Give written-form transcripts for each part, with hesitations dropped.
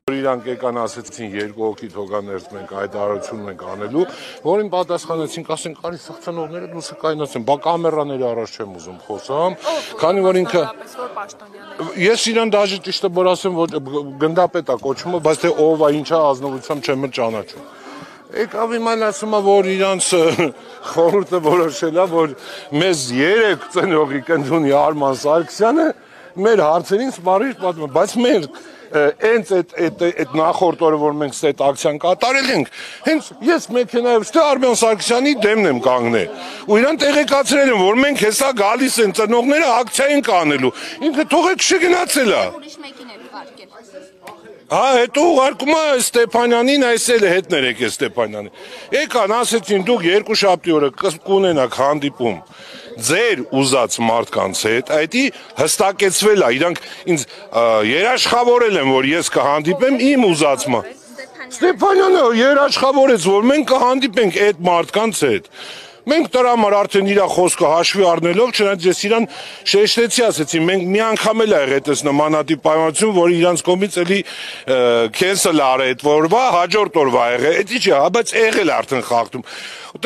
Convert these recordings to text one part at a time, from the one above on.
Իրանք եկան ասեցին երկու հոգի թողաներց մենք այդ արարությունն ենք անելու, որին պատասխանեցինք, ասենք արի սխցանողները դուսը կայնացեն, բա կամերաների առաջ չեմ ուզում խոսամ, քանի որ ինքը ես իրան դաժե ճիշտը որ ասեմ, որ գնդապետ է կոչումը, բայց թե ով է ինչա ազնվությամբ չեմ ճանաչում։ Եկավ իմ ասում է, որ իրանց խորհուրդը որոշել է, որ մեզ 3 ծնողի կընդունի Արման Սարգսյանը, մեր հարցերին սպառիչ պատմում, բայց մեր հենց այդ նախորդ օրը, որ մենք այդ ակցիան կատարել ենք, հենց ես մեքենայով ստե Արման Սարգսյանի դեմն եմ կանգնել, ու իրան տեղեկացրել եմ, որ մենք հեսա գալիս են ծնողները ակցիա ենք անելու, ինքը թողեք չգնացել է։ Հա, հետո ուղարկում է Ստեփանյանին, այսել է հետ ներեք է Ստեփանյանին։ Եկան, ասեցին դուք 2 շաբթի օրը կունենաք հանդիպում ձեր ուզած մարդկանց հետ, այդի հստակեցվել է, իրանք ինձ երաշխավորել են, որ ես կհանդիպեմ իմ ուզածմա։ Ստեփանյանը երաշխավորեց, որ մենք կհանդիպենք այդ մարդկանց հետ։ Մենք դրա համար արդեն իր խոսքը հաշվի առնելով, չնայած ես իրան շեշտեցի, ասեցի, մենք մի անգամ էլ ա եղել այս նմանատիպ պայմանություն, որ իրանց կողմից էլի քենսել արել այդ օրվա, հաջորդ օրվա եղել, էդի չի, հա, բայց եղել արդեն խախտում։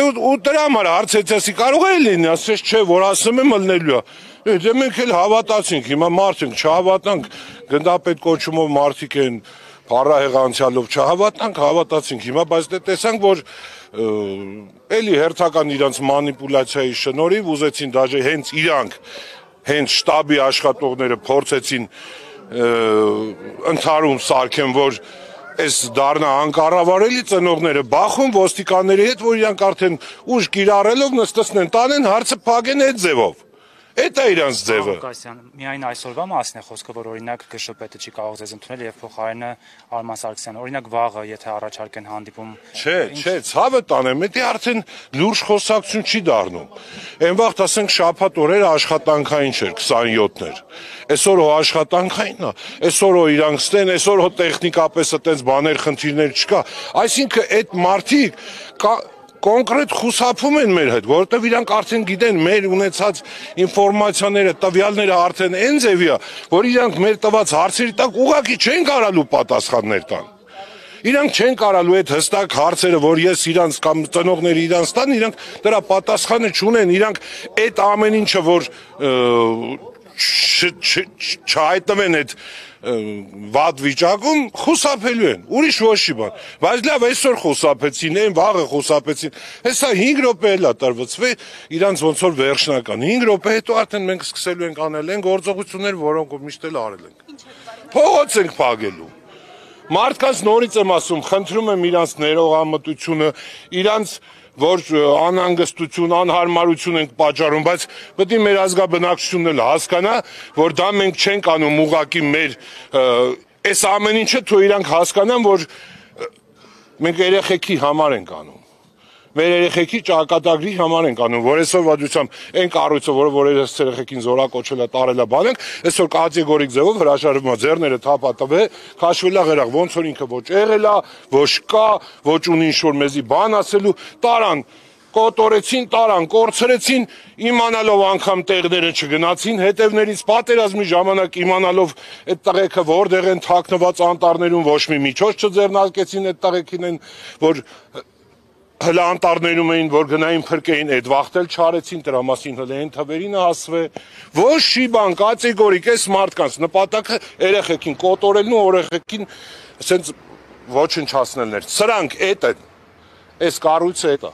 Ու դրա համար հարցեցի, ասի կարող է լինի, ասես չէ, որ ասում եմ ըլնելու է։ Դե մենք էլ հավատացինք, հիմա մարդ ենք, չհավատանք, գնդապետ կոչումով մարդիկ են փառահեղ անցյալով չհավատանք, հավատացինք հիմա, բայց դե տեսանք, որ էլի հերթական իրանց մանիպուլյացիայի շնորհիվ ուզեցին դաժե հենց իրանք, հենց շտաբի աշխատողները փորձեցին ընդհարում սարքեն, որ այս դառնա անկառավարելի ծնողները բախում ոստիկանների հետ, որ իրանք արդեն ուժ կիրառելով նստեցնեն, տանեն հարցը փակեն այդ ձևով։ Այդ է իրանց ձևը։ Միայն այսօրվա մասն է խոսքը, որ օրինակ գշոպետը չի կարող ձեզ ընդունել եւ փոխարենը Արման Սարգսյանը, օրինակ վաղը, եթե առաջարկեն հանդիպում։ Չէ, ցավը տանեմ, դա արդեն լուրջ խոսակցություն չի դառնում։ Այն վաղ ասենք շաբաթ օրերը աշխատանքային չէր, 27-ն էր։ Այսօր հո աշխատանքային է, այսօր հո իրանք ստեն, այսօր հո տեխնիկապես այդպես բաներ, խնդիրներ չկա։ Այսինքն այդ մարդիկ կոնկրետ խուսափում են մեր հետ, որովհետև իրանք արդեն գիտեն մեր ունեցած ինֆորմացիաները, տվյալները արդեն այն ձևի է, որ իրանք մեր տված հարցերի տակ ուղղակի չեն կարալու պատասխաններ տան։ Իրանք չեն կարալու այդ հստակ հարցերը, որ ես իրանց կամ ծնողները իրանց տան, իրանք դրա պատասխանը չունեն, իրանք այդ ամեն ինչը, որ չհայտնվեն այդ վատ վիճակում խուսափելու են, ուրիշ ոչ մի բան, բայց լավ այսօր խուսափեցին, այն վաղը խուսափեցին, հեսա 5 րոպե էլ է տրված, իրանց ոնց որ վերջնական, 5 րոպե հետո արդեն մենք սկսելու ենք անել են գործողություններ, որոնք միշտ էլ արել ենք, փողոց ենք փակելու, մարդկանց նորից եմ ասում, խնդրում եմ իրանց ներողամտությունը, իրանց որ անհանգստություն, անհարմարություն ենք պատճառում, բայց պետք է մեր ազգաբնակչությունն էլ հասկանա, որ դա մենք չենք անում ուղղակի մեր այս ամեն ինչը թող իրանք հասկանան, որ մենք երեխեքի համար ենք անում։ Մեր երեխեքի ճակատագրի համար ենք անում, որ այսօր վաճությամբ այն կառույցը, որ այս երեխեքին զորակոչել է, տարել է բանենք, այսօր կատեգորիկ ձևով հրաժարվում է, ձեռները թափատվե, քաշվել է ղերախ, ոնց որ ինքը ոչ եղել է, ոչ կա, ոչ ունի ինչ-որ մեզի բան ասելու, տարան, կոտորեցին, տարան, կորցրեցին, իմանալով անգամ տեղները չգնացին, հետևներից պատերազմի ժամանակ իմանալով այդ տղեկը որտեղ են թաքնված անտառներում, ոչ մի միջոց չձեռնարկեցին այդ տղեկին են, որ հլա անտառներում էին, որ գնային փրկեին, այդ վաղտել չարեցին, դրա մասին հլա են թվերին հասվե, ոչ մի բան, կատեգորիկ այս մարդկանց նպատակը երեխեքին կոտորելն ու երեխեքին ասենց ոչնչացնելն էր, սրանք էդ են, այս կառույցը էդ է։